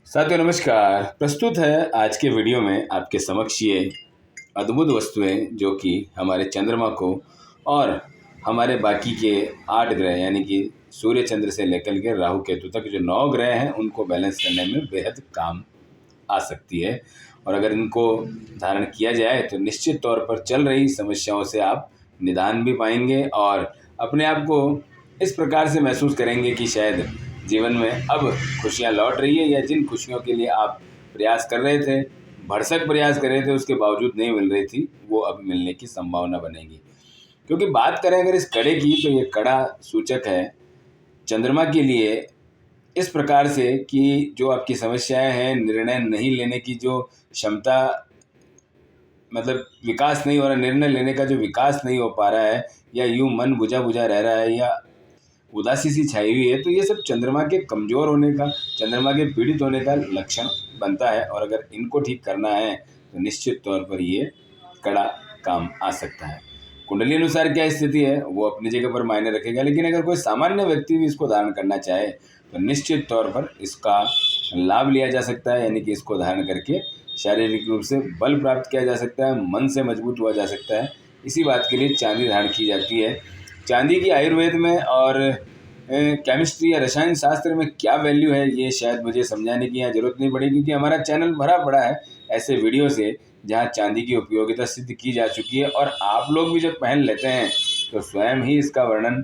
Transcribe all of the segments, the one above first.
साथियों नमस्कार। प्रस्तुत है आज के वीडियो में आपके समक्ष ये अद्भुत वस्तुएं जो कि हमारे चंद्रमा को और हमारे बाकी के 8 ग्रह यानी कि सूर्य चंद्र से लेकर के राहु केतु तक जो 9 ग्रह हैं उनको बैलेंस करने में बेहद काम आ सकती है। और अगर इनको धारण किया जाए तो निश्चित तौर पर चल रही समस्याओं से आप निदान भी पाएंगे और अपने आप को इस प्रकार से महसूस करेंगे कि शायद जीवन में अब खुशियाँ लौट रही है, या जिन खुशियों के लिए आप प्रयास कर रहे थे, भरसक प्रयास कर रहे थे, उसके बावजूद नहीं मिल रही थी, वो अब मिलने की संभावना बनेगी। क्योंकि बात करें अगर इस कड़े की तो ये कड़ा सूचक है चंद्रमा के लिए इस प्रकार से कि जो आपकी समस्याएं हैं, निर्णय नहीं लेने की जो क्षमता, मतलब विकास नहीं हो रहा, निर्णय लेने का जो विकास नहीं हो पा रहा है, या यूं मन बुझा बुझा रह रहा है, या उदासी सी छाई हुई है, तो ये सब चंद्रमा के कमज़ोर होने का, चंद्रमा के पीड़ित होने का लक्षण बनता है। और अगर इनको ठीक करना है तो निश्चित तौर पर ये कड़ा काम आ सकता है। कुंडली अनुसार क्या स्थिति है वो अपनी जगह पर मायने रखेगा, लेकिन अगर कोई सामान्य व्यक्ति भी इसको धारण करना चाहे तो निश्चित तौर पर इसका लाभ लिया जा सकता है। यानी कि इसको धारण करके शारीरिक रूप से बल प्राप्त किया जा सकता है, मन से मजबूत हुआ जा सकता है। इसी बात के लिए चांदी धारण की जाती है। चांदी की आयुर्वेद में और केमिस्ट्री या रसायन शास्त्र में क्या वैल्यू है ये शायद मुझे समझाने की यहाँ ज़रूरत नहीं पड़ेगी, क्योंकि हमारा चैनल भरा पड़ा है ऐसे वीडियो से जहाँ चांदी की उपयोगिता सिद्ध की जा चुकी है। और आप लोग भी जब पहन लेते हैं तो स्वयं ही इसका वर्णन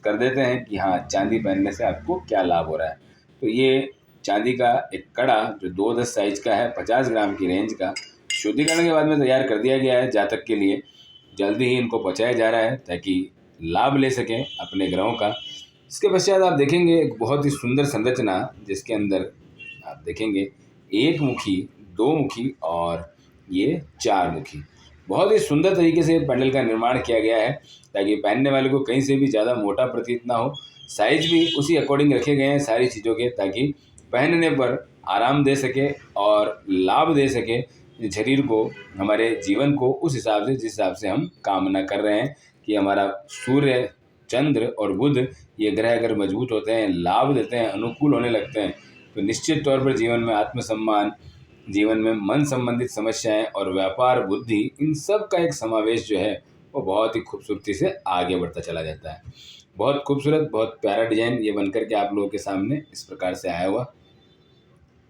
कर देते हैं कि हाँ, चांदी पहनने से आपको क्या लाभ हो रहा है। तो ये चांदी का एक कड़ा जो 2-10 साइज का है, 50 ग्राम की रेंज का, शुद्धिकरण के बाद में तैयार कर दिया गया है जातक के लिए। जल्दी ही इनको पहुँचाया जा रहा है ताकि लाभ ले सकें अपने ग्रहों का। इसके पश्चात आप देखेंगे एक बहुत ही सुंदर संरचना, जिसके अंदर आप देखेंगे 1 मुखी, 2 मुखी और ये 4 मुखी। बहुत ही सुंदर तरीके से पैनल का निर्माण किया गया है ताकि पहनने वाले को कहीं से भी ज़्यादा मोटा प्रतीत ना हो। साइज भी उसी अकॉर्डिंग रखे गए हैं सारी चीज़ों के, ताकि पहनने पर आराम दे सके और लाभ दे सके शरीर को, हमारे जीवन को, उस हिसाब से जिस हिसाब से हम कामना कर रहे हैं कि हमारा सूर्य, चंद्र और बुध ये ग्रह अगर मजबूत होते हैं, लाभ देते हैं, अनुकूल होने लगते हैं, तो निश्चित तौर पर जीवन में आत्मसम्मान, जीवन में मन संबंधित समस्याएं और व्यापार बुद्धि, इन सब का एक समावेश जो है वो बहुत ही खूबसूरती से आगे बढ़ता चला जाता है। बहुत खूबसूरत, बहुत प्यारा डिज़ाइन ये बनकर के आप लोगों के सामने इस प्रकार से आया हुआ।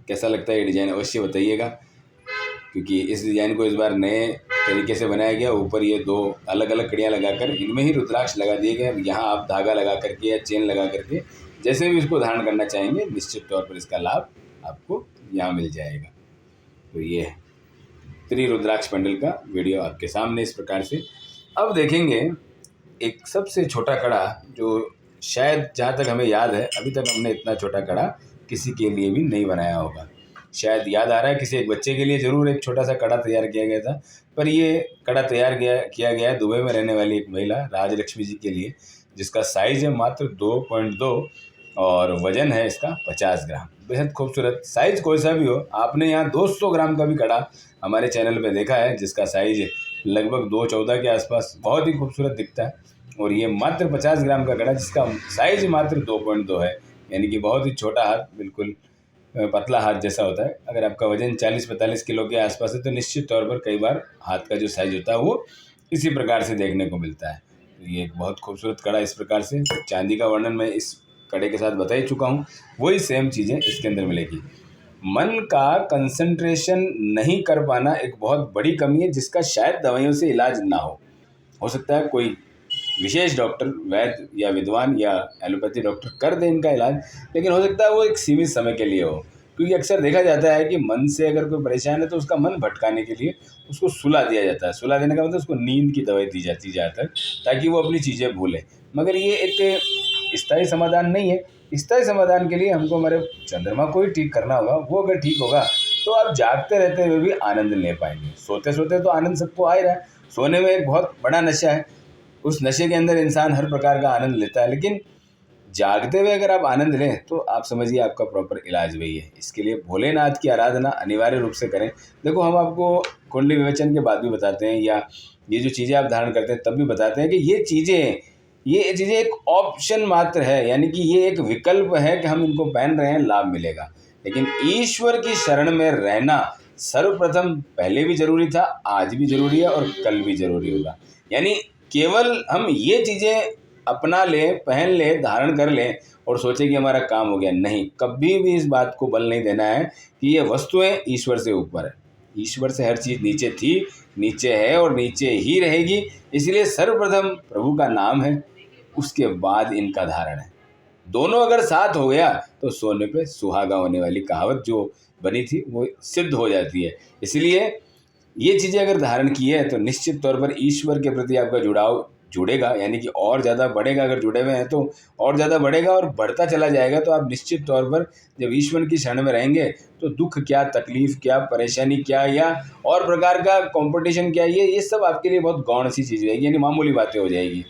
कैसा लगता है ये डिज़ाइन अवश्य बताइएगा, क्योंकि इस डिज़ाइन को इस बार नए तरीके से बनाया गया। ऊपर ये 2 अलग अलग कड़ियाँ लगाकर इनमें ही रुद्राक्ष लगा दिए गए। यहाँ आप धागा लगा करके या चेन लगा करके जैसे भी इसको धारण करना चाहेंगे, निश्चित तौर पर इसका लाभ आपको यहाँ मिल जाएगा। तो ये त्रिरुद्राक्ष बंडल का वीडियो आपके सामने इस प्रकार से। अब देखेंगे एक सबसे छोटा कड़ा, जो शायद जहाँ तक हमें याद है अभी तक हमने इतना छोटा कड़ा किसी के लिए भी नहीं बनाया होगा। शायद याद आ रहा है किसी एक बच्चे के लिए ज़रूर एक छोटा सा कड़ा तैयार किया गया था, पर ये कड़ा किया गया है दुबई में रहने वाली एक महिला राजलक्ष्मी जी के लिए, जिसका साइज़ है मात्र 2.2 और वज़न है इसका 50 ग्राम। बेहद खूबसूरत। साइज़ कोई सा भी हो, आपने यहाँ 200 ग्राम का भी कड़ा हमारे चैनल पे देखा है जिसका साइज़ लगभग 2.14 के आसपास बहुत ही खूबसूरत दिखता है। और ये मात्र 50 ग्राम का कड़ा जिसका साइज़ मात्र 2.2 है, यानी कि बहुत ही छोटा हाथ, बिल्कुल पतला हाथ जैसा होता है। अगर आपका वजन 40-45 किलो के आसपास है तो निश्चित तौर पर कई बार हाथ का जो साइज होता है वो इसी प्रकार से देखने को मिलता है। तो ये एक बहुत खूबसूरत कड़ा इस प्रकार से, चांदी का वर्णन मैं इस कड़े के साथ बता ही चुका हूँ, वही सेम चीज़ें इसके अंदर मिलेगी। मन का कंसंट्रेशन नहीं कर पाना एक बहुत बड़ी कमी है, जिसका शायद दवाइयों से इलाज ना हो सकता है कोई विशेष डॉक्टर, वैद्य या विद्वान या एलोपैथी डॉक्टर कर दे इनका इलाज, लेकिन हो सकता है वो एक सीमित समय के लिए हो। क्योंकि अक्सर देखा जाता है कि मन से अगर कोई परेशान है तो उसका मन भटकाने के लिए उसको सुला दिया जाता है। सुला देने का मतलब उसको नींद की दवाई दी जाती है ज़्यादातर, ताकि वो अपनी चीज़ें भूले। मगर ये एक स्थायी समाधान नहीं है। स्थायी समाधान के लिए हमको हमारे चंद्रमा को ही ठीक करना होगा। वो अगर ठीक होगा तो आप जागते रहते हुए भी आनंद ले पाएंगे। सोते सोते तो आनंद सबको आ ही रहा है, सोने में एक बहुत बड़ा नशा है, उस नशे के अंदर इंसान हर प्रकार का आनंद लेता है, लेकिन जागते हुए अगर आप आनंद लें तो आप समझिए आपका प्रॉपर इलाज वही है। इसके लिए भोलेनाथ की आराधना अनिवार्य रूप से करें। देखो, हम आपको कुंडली विवेचन के बाद भी बताते हैं, या ये जो चीज़ें आप धारण करते हैं तब भी बताते हैं कि ये चीज़ें एक ऑप्शन मात्र है, यानी कि ये एक विकल्प है कि हम इनको पहन रहे हैं, लाभ मिलेगा। लेकिन ईश्वर की शरण में रहना सर्वप्रथम पहले भी जरूरी था, आज भी जरूरी है और कल भी जरूरी होगा। यानी केवल हम ये चीज़ें अपना लें, पहन लें, धारण कर लें और सोचें कि हमारा काम हो गया, नहीं, कभी भी इस बात को बल नहीं देना है कि ये वस्तुएं ईश्वर से ऊपर है। ईश्वर से हर चीज़ नीचे थी, नीचे है और नीचे ही रहेगी। इसलिए सर्वप्रथम प्रभु का नाम है, उसके बाद इनका धारण है। दोनों अगर साथ हो गया तो सोने पे सुहागा होने वाली कहावत जो बनी थी वो सिद्ध हो जाती है। इसलिए ये चीज़ें अगर धारण की है तो निश्चित तौर पर ईश्वर के प्रति आपका जुड़ाव जुड़ेगा, यानी कि और ज़्यादा बढ़ेगा। अगर जुड़े हुए हैं तो और ज़्यादा बढ़ेगा और बढ़ता चला जाएगा। तो आप निश्चित तौर पर जब ईश्वर की शरण में रहेंगे तो दुख क्या, तकलीफ क्या, परेशानी क्या या और प्रकार का कंपटीशन क्या, ये सब आपके लिए बहुत गौण सी चीज़ रहेगी, यानी मामूली बातें हो जाएगी।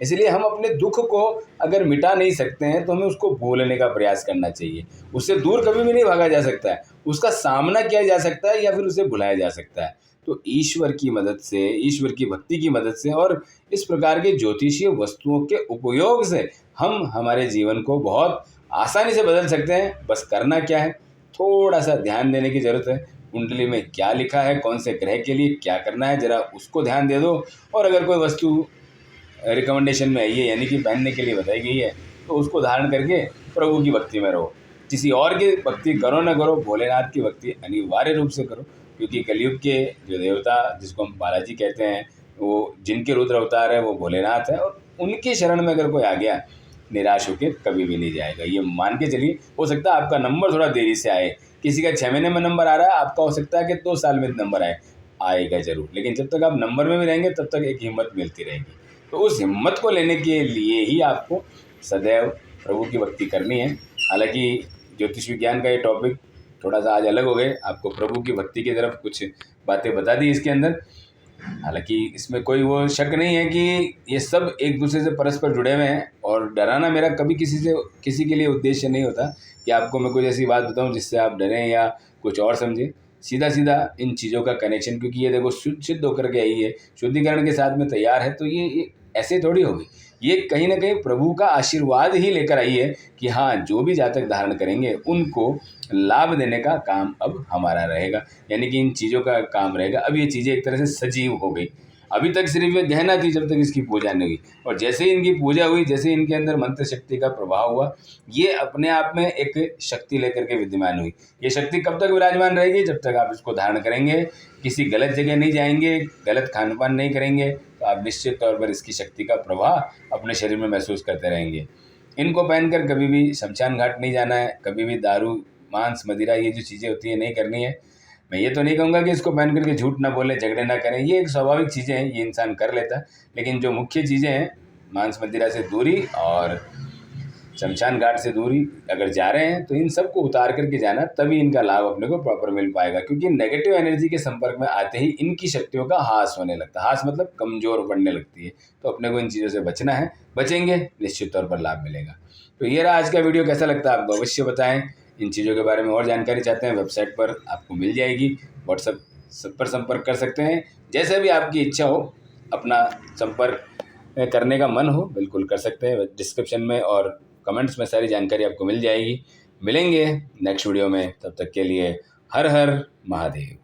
इसलिए हम अपने दुख को अगर मिटा नहीं सकते हैं तो हमें उसको भूलने का प्रयास करना चाहिए। उससे दूर कभी भी नहीं भागा जा सकता है, उसका सामना किया जा सकता है या फिर उसे भुलाया जा सकता है। तो ईश्वर की मदद से, ईश्वर की भक्ति की मदद से और इस प्रकार के ज्योतिषीय वस्तुओं के उपयोग से हम हमारे जीवन को बहुत आसानी से बदल सकते हैं। बस करना क्या है, थोड़ा सा ध्यान देने की ज़रूरत है। कुंडली में क्या लिखा है, कौन से ग्रह के लिए क्या करना है, ज़रा उसको ध्यान दे दो। और अगर कोई वस्तु रिकमेंडेशन में आई है, यानी कि पहनने के लिए बताई गई है, तो उसको धारण करके प्रभु की भक्ति में रहो। किसी और की भक्ति करो ना करो, भोलेनाथ की भक्ति अनिवार्य रूप से करो। क्योंकि कलयुग के जो देवता, जिसको हम बालाजी कहते हैं, वो जिनके रुद्र अवतार है वो भोलेनाथ है। और उनकी शरण में अगर कोई आ गया, निराश होकर कभी भी नहीं जाएगा। ये मान के चलिए, हो सकता है आपका नंबर थोड़ा देरी से आए, किसी का 6 महीने में नंबर आ रहा है, आपका हो सकता है कि 2 साल में नंबर आएगा जरूर। लेकिन जब तक आप नंबर में भी रहेंगे तब तक एक हिम्मत मिलती रहेगी। तो उस हिम्मत को लेने के लिए ही आपको सदैव प्रभु की भक्ति करनी है। हालांकि ज्योतिष विज्ञान का ये टॉपिक थोड़ा सा आज अलग हो गए, आपको प्रभु की भक्ति की तरफ कुछ बातें बता दी इसके अंदर। हालांकि इसमें कोई वो शक नहीं है कि ये सब एक दूसरे से परस्पर जुड़े हुए हैं। और डराना मेरा कभी किसी के लिए उद्देश्य नहीं होता कि आपको मैं कुछ ऐसी बात बताऊं जिससे आप डरें या कुछ और समझें। सीधा सीधा इन चीज़ों का कनेक्शन, क्योंकि ये देखो शुद्ध होकर के आई है, शुद्धिकरण के साथ में तैयार है, तो ये ऐसे थोड़ी होगी। ये कहीं ना कहीं प्रभु का आशीर्वाद ही लेकर आई है कि हाँ, जो भी जातक धारण करेंगे उनको लाभ देने का काम अब हमारा रहेगा। यानी कि इन चीज़ों का काम रहेगा। अब ये चीज़ें एक तरह से सजीव हो गई। अभी तक सिर्फ ये गहना थी जब तक इसकी पूजा नहीं हुई, और जैसे ही इनकी पूजा हुई, जैसे ही इनके अंदर मंत्र शक्ति का प्रभाव हुआ, ये अपने आप में एक शक्ति लेकर के विद्यमान हुई। ये शक्ति कब तक विराजमान रहेगी? जब तक आप इसको धारण करेंगे, किसी गलत जगह नहीं जाएंगे, गलत खान पान नहीं करेंगे, तो आप निश्चित तौर पर इसकी शक्ति का प्रभाव अपने शरीर में महसूस करते रहेंगे। इनको पहनकर कभी भी शमशान घाट नहीं जाना है, कभी भी दारू, मांस, मदिरा, ये जो चीज़ें होती है नहीं करनी है। मैं ये तो नहीं कहूँगा कि इसको पहन करके झूठ ना बोले, झगड़े ना करें, ये एक स्वाभाविक चीज़ें हैं, ये इंसान कर लेता है। लेकिन जो मुख्य चीज़ें हैं, मांस मदिरा से दूरी और शमशान घाट से दूरी, अगर जा रहे हैं तो इन सबको उतार करके जाना, तभी इनका लाभ अपने को प्रॉपर मिल पाएगा। क्योंकि नेगेटिव एनर्जी के संपर्क में आते ही इनकी शक्तियों का ह्रास होने लगता है। ह्रास मतलब कमज़ोर पड़ने लगती है। तो अपने को इन चीज़ों से बचना है, बचेंगे निश्चित तौर पर लाभ मिलेगा। तो ये रहा आज का वीडियो। कैसा लगता है आपको अवश्य बताएं। इन चीज़ों के बारे में और जानकारी चाहते हैं, वेबसाइट पर आपको मिल जाएगी, व्हाट्सएप पर संपर्क कर सकते हैं। जैसे भी आपकी इच्छा हो, अपना संपर्क करने का मन हो, बिल्कुल कर सकते हैं। डिस्क्रिप्शन में और कमेंट्स में सारी जानकारी आपको मिल जाएगी। मिलेंगे नेक्स्ट वीडियो में, तब तक के लिए हर हर महादेव।